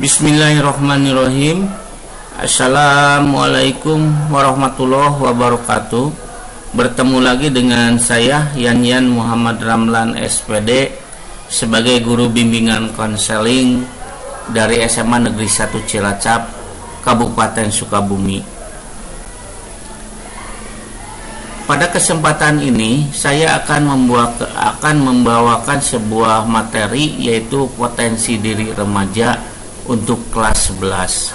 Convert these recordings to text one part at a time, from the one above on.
Bismillahirrahmanirrahim. Assalamualaikum warahmatullahi wabarakatuh. Bertemu lagi dengan saya Yanyan Muhammad Ramlan SPD sebagai guru bimbingan konseling dari SMA Negeri 1 Cilacap, Kabupaten Sukabumi. Pada kesempatan ini saya akan membawakan sebuah materi, yaitu potensi diri remaja untuk kelas 11.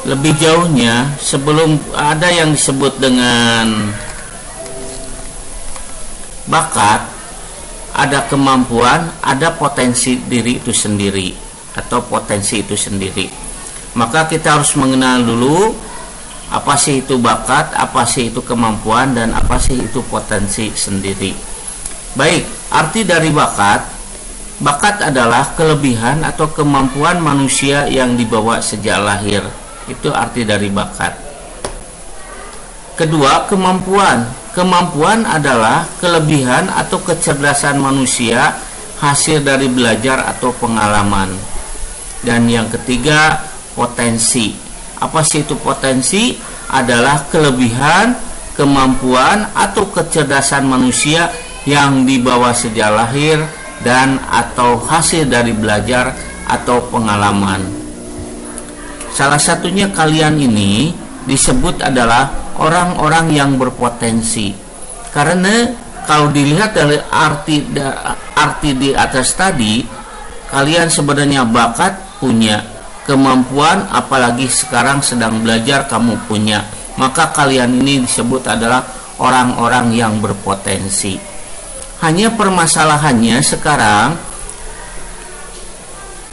Lebih jauhnya, sebelum ada yang disebut dengan bakat, ada kemampuan, ada potensi diri itu sendiri atau potensi itu sendiri. Maka kita harus mengenal dulu apa sih itu bakat, apa sih itu kemampuan, dan apa sih itu potensi sendiri. Baik, arti dari bakat. Bakat adalah kelebihan atau kemampuan manusia yang dibawa sejak lahir. Itu arti dari bakat. Kedua, kemampuan. Kemampuan adalah kelebihan atau kecerdasan manusia hasil dari belajar atau pengalaman. Dan yang ketiga, potensi. Apa sih itu potensi? Adalah kelebihan, kemampuan atau kecerdasan manusia yang dibawa sejak lahir dan atau hasil dari belajar atau pengalaman. Salah satunya kalian ini disebut adalah orang-orang yang berpotensi. Karena kalau dilihat dari arti di atas tadi, kalian sebenarnya bakat punya, kemampuan apalagi sekarang sedang belajar kamu punya. Maka kalian ini disebut adalah orang-orang yang berpotensi. Hanya permasalahannya sekarang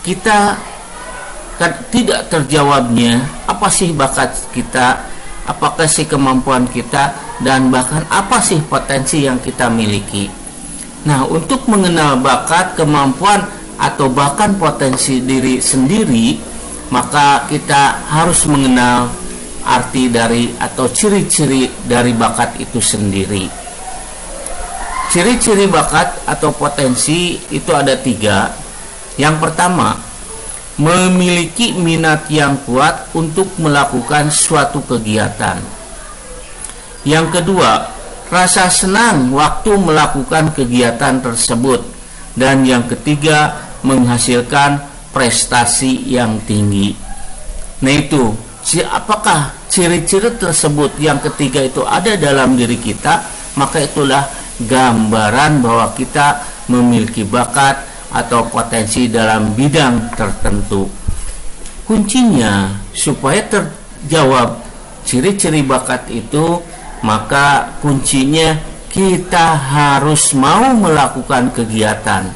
kita tidak terjawabnya apa sih bakat kita, apakah sih kemampuan kita, dan bahkan apa sih potensi yang kita miliki. Nah, untuk mengenal bakat, kemampuan, atau bahkan potensi diri sendiri, maka kita harus mengenal arti dari atau ciri-ciri dari bakat itu sendiri. Ciri-ciri bakat atau potensi itu ada 3. Yang pertama, memiliki minat yang kuat untuk melakukan suatu kegiatan. Yang kedua, rasa senang waktu melakukan kegiatan tersebut. Dan yang ketiga, menghasilkan prestasi yang tinggi. Nah, itu apakah ciri-ciri tersebut yang ketiga itu ada dalam diri kita, maka itulah gambaran bahwa kita memiliki bakat atau potensi dalam bidang tertentu. Kuncinya supaya terjawab ciri-ciri bakat itu, maka kuncinya kita harus mau melakukan kegiatan.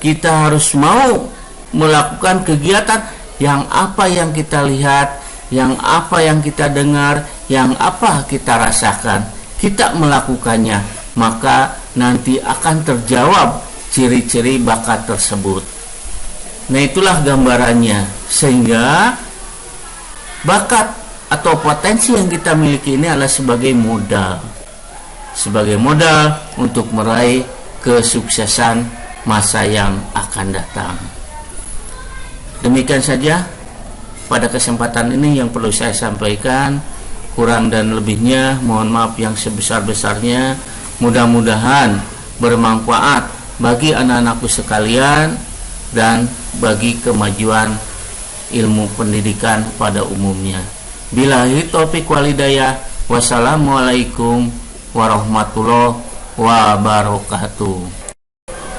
Kita harus mau melakukan kegiatan yang apa yang kita lihat, yang apa yang kita dengar, yang apa kita rasakan. Kita melakukannya, maka nanti akan terjawab ciri-ciri bakat tersebut. Nah, itulah gambarannya. Sehingga bakat atau potensi yang kita miliki ini adalah sebagai modal. Sebagai modal untuk meraih kesuksesan masa yang akan datang. Demikian saja pada kesempatan ini yang perlu saya sampaikan. Kurang dan lebihnya mohon maaf yang sebesar-besarnya. Mudah-mudahan bermanfaat bagi anak-anakku sekalian dan bagi kemajuan ilmu pendidikan pada umumnya. Billahi taufiq wal hidayah. Wassalamualaikum warahmatullahi wabarakatuh.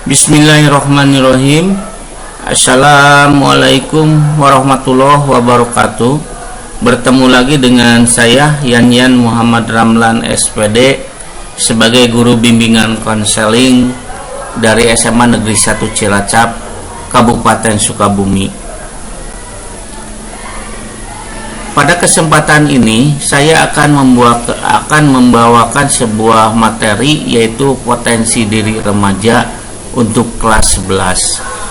Bismillahirrahmanirrahim. Assalamualaikum warahmatullahi wabarakatuh. Bertemu lagi dengan saya Yanyan Muhammad Ramlan SPD sebagai guru bimbingan konseling dari SMA Negeri 1 Cilacap, Kabupaten Sukabumi. Pada kesempatan ini saya akan membawakan sebuah materi, yaitu potensi diri remaja untuk kelas 11.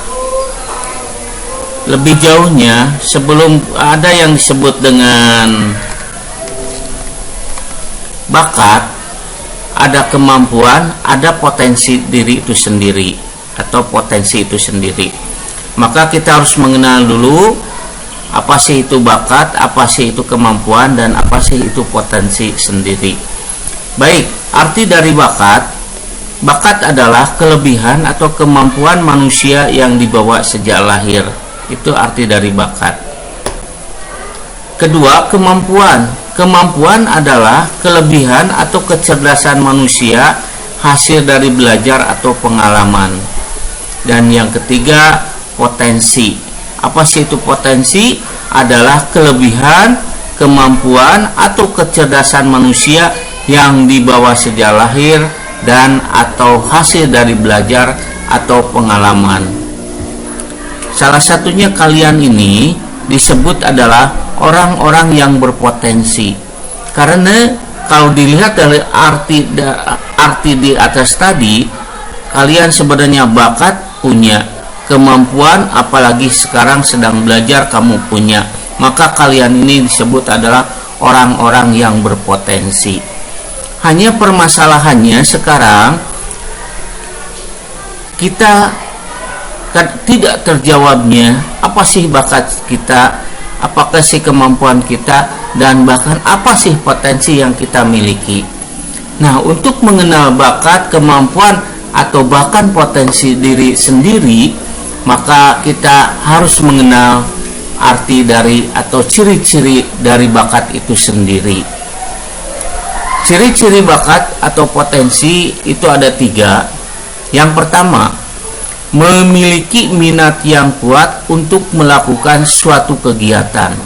Lebih jauhnya, sebelum ada yang disebut dengan bakat, ada kemampuan, ada potensi diri itu sendiri atau potensi itu sendiri. Maka kita harus mengenal dulu apa sih itu bakat, apa sih itu kemampuan, dan apa sih itu potensi sendiri. Baik, arti dari bakat. Bakat adalah kelebihan atau kemampuan manusia yang dibawa sejak lahir. Itu arti dari bakat. Kedua, kemampuan. Kemampuan adalah kelebihan atau kecerdasan manusia hasil dari belajar atau pengalaman. Dan yang ketiga, potensi. Apa sih itu potensi? Adalah kelebihan, kemampuan atau kecerdasan manusia yang dibawa sejak lahir dan atau hasil dari belajar atau pengalaman. Salah satunya kalian ini disebut adalah orang-orang yang berpotensi. Karena kalau dilihat dari arti di atas tadi, kalian sebenarnya bakat punya, kemampuan apalagi sekarang sedang belajar kamu punya. Maka kalian ini disebut adalah orang-orang yang berpotensi. Hanya permasalahannya sekarang kita tidak terjawabnya apa sih bakat kita, apakah sih kemampuan kita, dan bahkan apa sih potensi yang kita miliki. Nah, untuk mengenal bakat, kemampuan, atau bahkan potensi diri sendiri, maka kita harus mengenal arti dari atau ciri-ciri dari bakat itu sendiri. Ciri-ciri bakat atau potensi itu ada 3. Yang pertama, memiliki minat yang kuat untuk melakukan suatu kegiatan.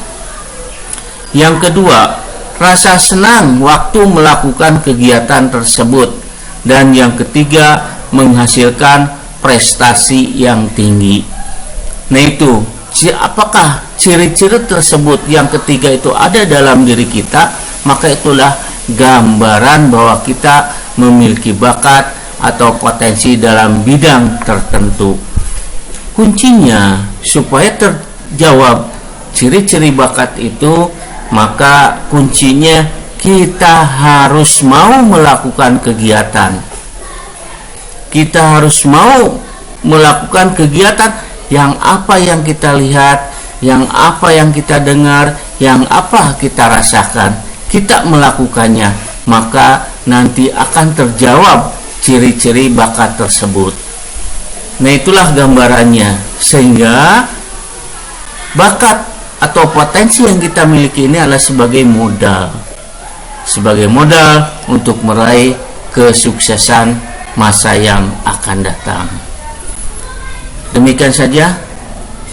Yang kedua, rasa senang waktu melakukan kegiatan tersebut. Dan yang ketiga, menghasilkan prestasi yang tinggi. Nah, itu apakah ciri-ciri tersebut yang ketiga itu ada dalam diri kita, maka itulah gambaran bahwa kita memiliki bakat atau potensi dalam bidang tertentu. Kuncinya supaya terjawab ciri-ciri bakat itu, maka kuncinya kita harus mau melakukan kegiatan. Kita harus mau melakukan kegiatan yang apa yang kita lihat, yang apa yang kita dengar, yang apa kita rasakan. Kita melakukannya, maka nanti akan terjawab ciri-ciri bakat tersebut. Nah, itulah gambarannya. Sehingga bakat atau potensi yang kita miliki ini adalah sebagai modal untuk meraih kesuksesan masa yang akan datang. Demikian saja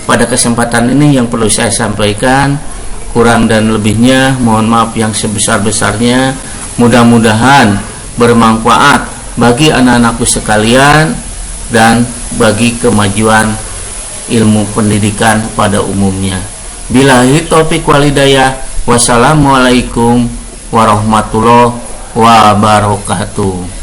pada kesempatan ini yang perlu saya sampaikan. Kurang dan lebihnya mohon maaf yang sebesar-besarnya. Mudah-mudahan bermanfaat bagi anak-anakku sekalian dan bagi kemajuan ilmu pendidikan pada umumnya. Billahi taufiq wal hidayah. Wassalamualaikum warahmatullahi wabarakatuh.